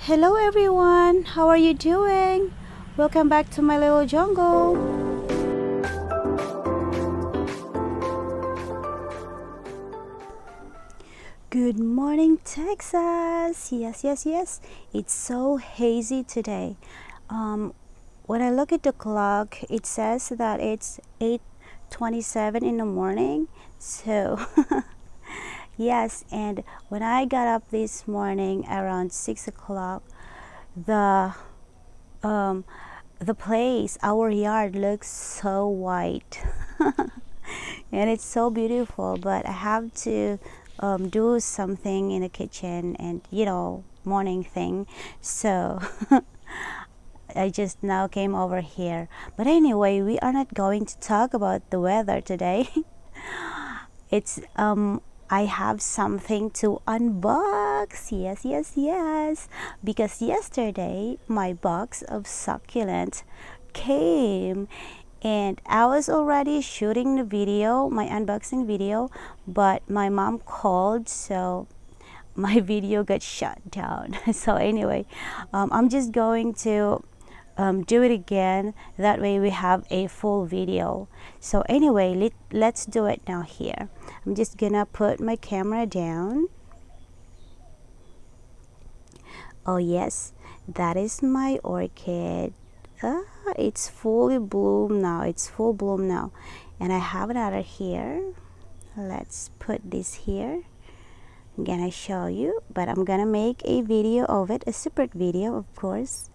Hello everyone, how are you doing? Welcome back to my little jungle. Good morning, Texas. Yes. It's so hazy today. When I look at the clock, it says that it's 8:27 in the morning. So yes, and when I got up this morning around 6 o'clock, the place, our yard looks so white and it's so beautiful, but I have to do something in the kitchen and morning thing, so I just now came over here. But anyway, we are not going to talk about the weather today. It's I have something to unbox. Yes. Because yesterday my box of succulent came and I was already shooting the video, my unboxing video, but my mom called, so my video got shut down. So anyway, I'm just going to do it again, that way we have a full video. So anyway, let's do it now. Here I'm just gonna put my camera down. Oh yes, that is my orchid. It's fully bloom now, it's full bloom now, and I have another here. Let's put this here. I'm gonna show you, but I'm gonna make a video of it, a separate video, of course.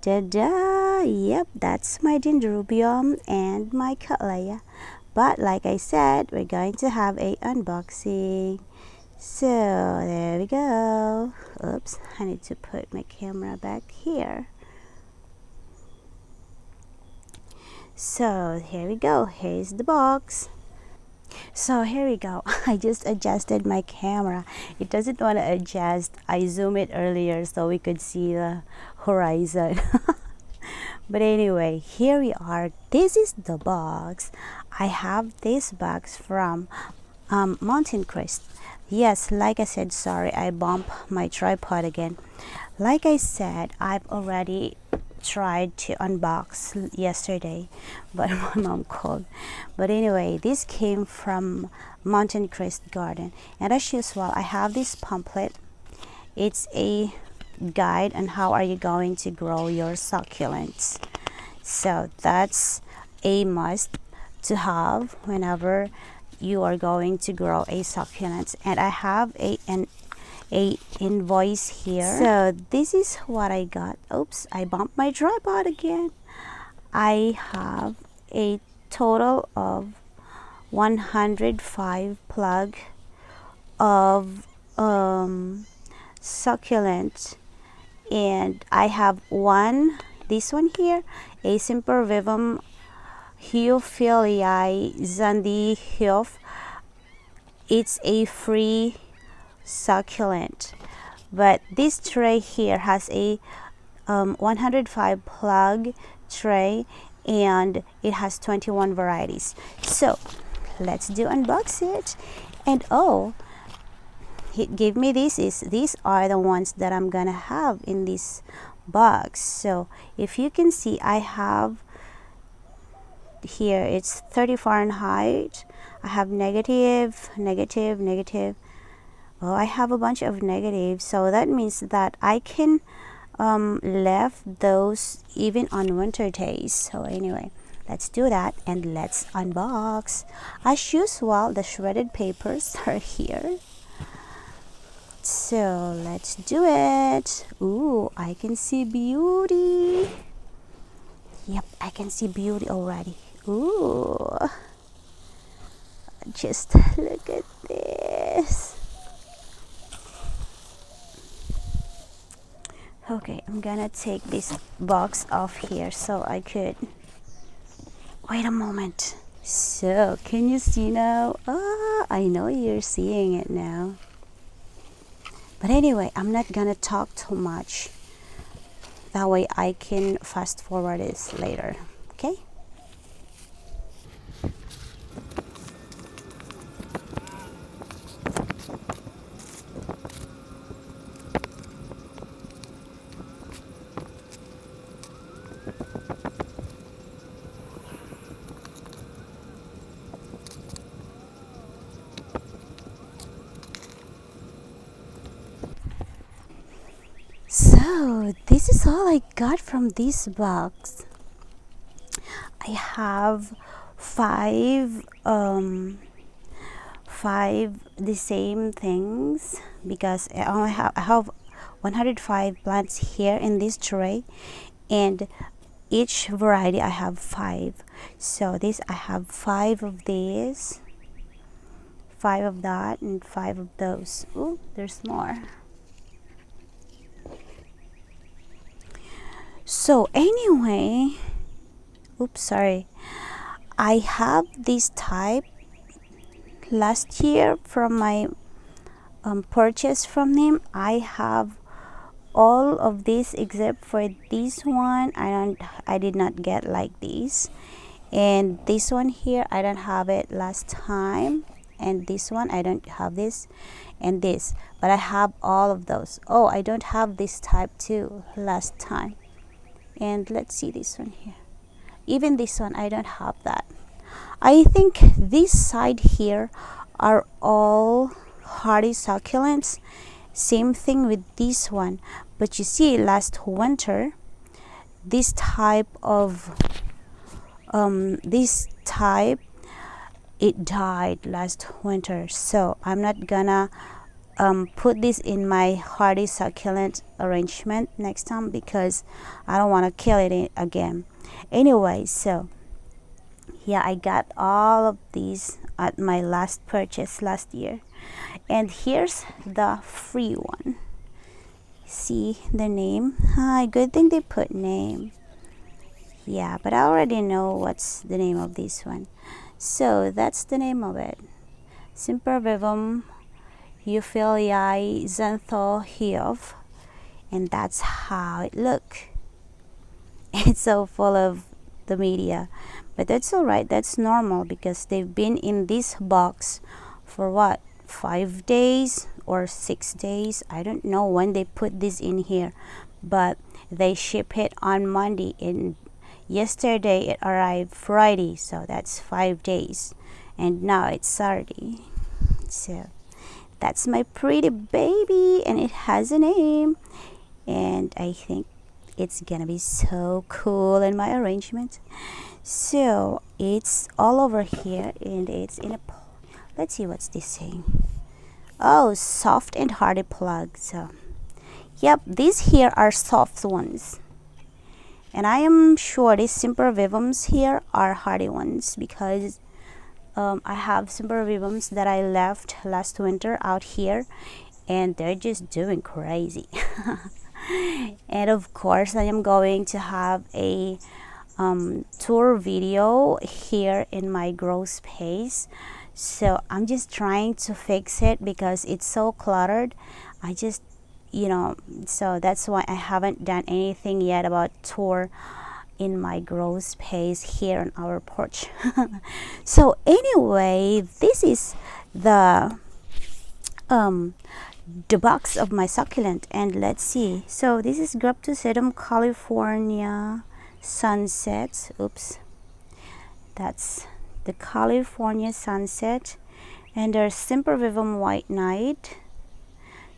Ta-da! Yep, that's my dendrobium and my cattleya. But like I said, we're going to have a unboxing. So there we go. Oops, I need to put my camera back here. So here we go. Here's the box. So here we go. I just adjusted my camera. It doesn't want to adjust. I zoomed it earlier so we could see the horizon. But anyway, here we are. This is the box. I have this box from Mountain Crest. Yes, like I said, sorry, I bumped my tripod again. Like I said, I've already tried to unbox yesterday, but my mom called. But anyway, this came from Mountain Crest Garden, and as usual, I have this pamphlet. It's a guide on how are you going to grow your succulents. So that's a must to have whenever you are going to grow a succulent. And I have an invoice here. So this is what I got. Oops, I bumped my tripod again. I have a total of 105 plug of succulent, and I have this one here, a Sempervivum Armchi. It's a free succulent, but this tray here has a 105 plug tray, and it has 21 varieties. So let's unbox it. And oh, he gave me these are the ones that I'm gonna have in this box. So if you can see, I have here, it's 30 Fahrenheit. I have negative. Oh, I have a bunch of negatives, so that means that I can left those even on winter days. So anyway, let's do that and let's unbox. As usual, the shredded papers are here. So let's do it. Ooh, I can see beauty. Yep, I can see beauty already. Ooh, just look at this. Okay, I'm gonna take this box off here so I could wait a moment. So can you see now? I know you're seeing it now. But anyway, I'm not gonna talk too much, that way I can fast forward this later. Okay. So this is all I got from this box. I have five the same things because I have 105 plants here in this tray, and each variety I have 5. So this I have 5 of these, 5 of that, and 5 of those. Oh, there's more. So anyway, oops, sorry. I have this type last year from my purchase from him. I have all of this except for this one. I did not get like this, and this one here I don't have it last time, and this one I don't have this and this, but I have all of those. Oh, I don't have this type too last time. And let's see this one here. Even this one I don't have that. I think this side here are all hardy succulents. Same thing with this one. But you see, last winter, this type it died last winter. So I'm not gonna put this in my hardy succulent arrangement next time because I don't want to kill it again. Anyway, so yeah, I got all of these at my last purchase last year. And here's the free one. See the name? Good thing they put name. Yeah, but I already know what's the name of this one. So that's the name of it. Sempervivum Xanthohiof. And that's how it look. It's so full of the media, but that's all right. That's normal because they've been in this box for what, 5 days or 6 days. I don't know when they put this in here, but they ship it on Monday, and yesterday it arrived Friday, so that's 5 days, and now it's Saturday. So that's my pretty baby, and it has a name, and I think it's gonna be so cool in my arrangement. So it's all over here, and it's in a, let's see what's this saying. Oh, soft and hardy plug. So yep, these here are soft ones, and I am sure these Sempervivums here are hardy ones because I have Sempervivums that I left last winter out here, and they're just doing crazy. And of course I am going to have a tour video here in my grow space. So I'm just trying to fix it because it's so cluttered. I just, so that's why I haven't done anything yet about tour in my grow space here on our porch. So anyway, this is the box of my succulent, and let's see. So this is Graptosedum California Sunset. Oops, that's the California Sunset. And there's Sempervivum White Knight,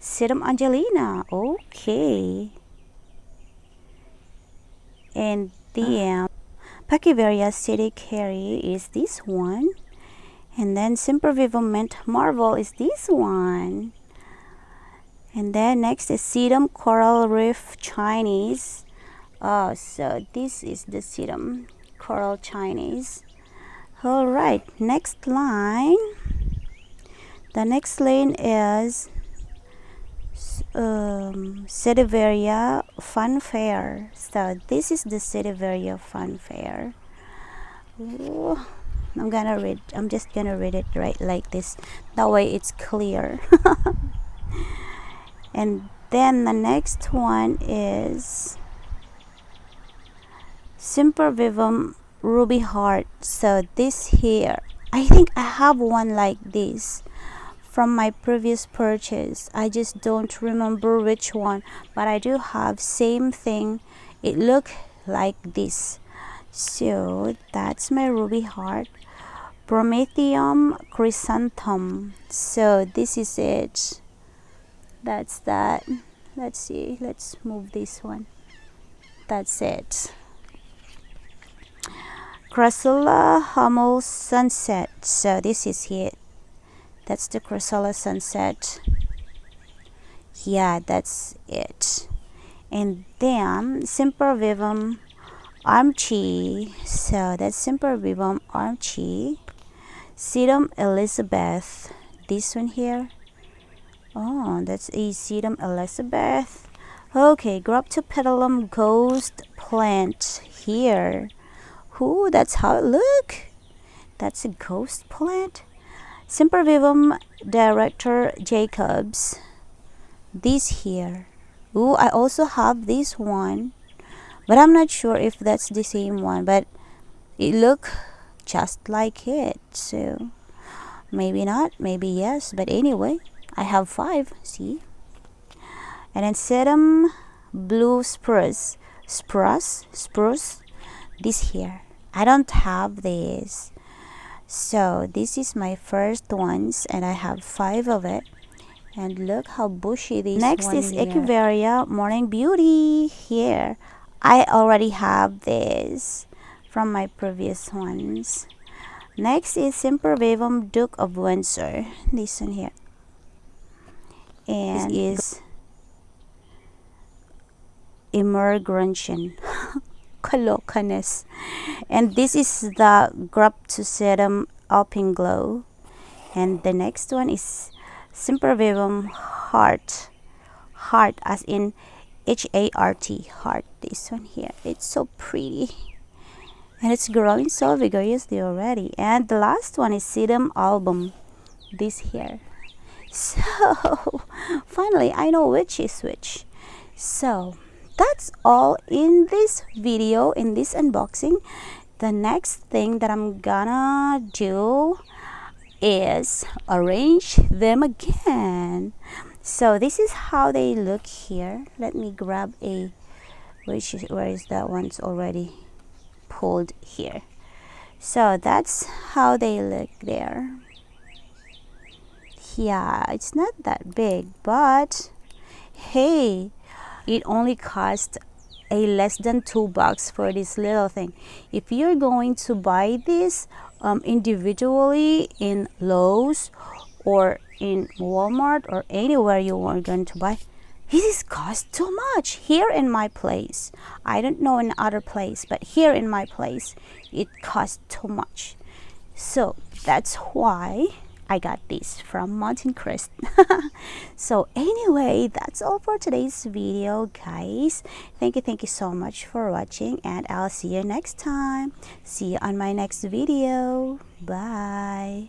Sedum Angelina. Okay, and the Pachyveria Scheideckeri is this one, and then Sempervivum Marvel is this one. And then next is Sedum Coral Reef-Chinese. Oh, so this is the Sedum Coral Chinese. All right, next line. The next lane is Sedeveria Fanfare. So this is the Sedeveria Fanfare. Ooh, I'm just gonna read it right like this. That way it's clear. And then the next one is Sempervivum Ruby Heart. So this here, I think I have one like this from my previous purchase. I just don't remember which one, but I do have same thing. It look like this. So that's my Ruby Heart. Prometheum Chrysanthum. So this is it. That's that. Let's see, let's move this one. That's it. Crassula Hummel Sunset. So this is it. That's the Crassula Sunset. Yeah, that's it. And then Sempervivum Armchi. So that's Sempervivum Armchi. Sedum Elizabeth. This one here. Oh, that's a Sedum Elizabeth. Okay, Graptopetalum ghost plant here. Ooh, that's how it look. That's a ghost plant. Sempervivum Director Jacobs. This here. Ooh, I also have this one, but I'm not sure if that's the same one, but it look just like it. So maybe not, maybe yes, but anyway, I have 5. See? And then Sedum Blue Spruce. Spruce. This here. I don't have this. So this is my first ones, and I have 5 of it. And look how bushy this next one is. Echeveria Morning Beauty here. I already have this from my previous ones. Next is Sempervivum Duke of Windsor. This one here. And this is Immergrunchen. Kalokanes. And this is the Graptosedum Alpinglow. And the next one is Sempervivum Heart. Heart as in H-A-R-T. Heart. This one here. It's so pretty. And it's growing so vigorously already. And the last one is Sedum Album. This here. So, finally, I know which is which. So, that's all in this video, in this unboxing. The next thing that I'm gonna do is arrange them again. So, this is how they look here. Let me grab a, where is that one's already pulled here. So that's how they look there. Yeah, it's not that big, but hey, it only cost a less than $2 for this little thing. If you're going to buy this individually in Lowe's or in Walmart or anywhere you are going to buy, this cost too much. Here in my place, I don't know in other place, but here in my place, it costs too much. So that's why I got this from Mountain Crest. So anyway, that's all for today's video, guys. Thank you so much for watching, and I'll see you next time. See you on my next video. Bye.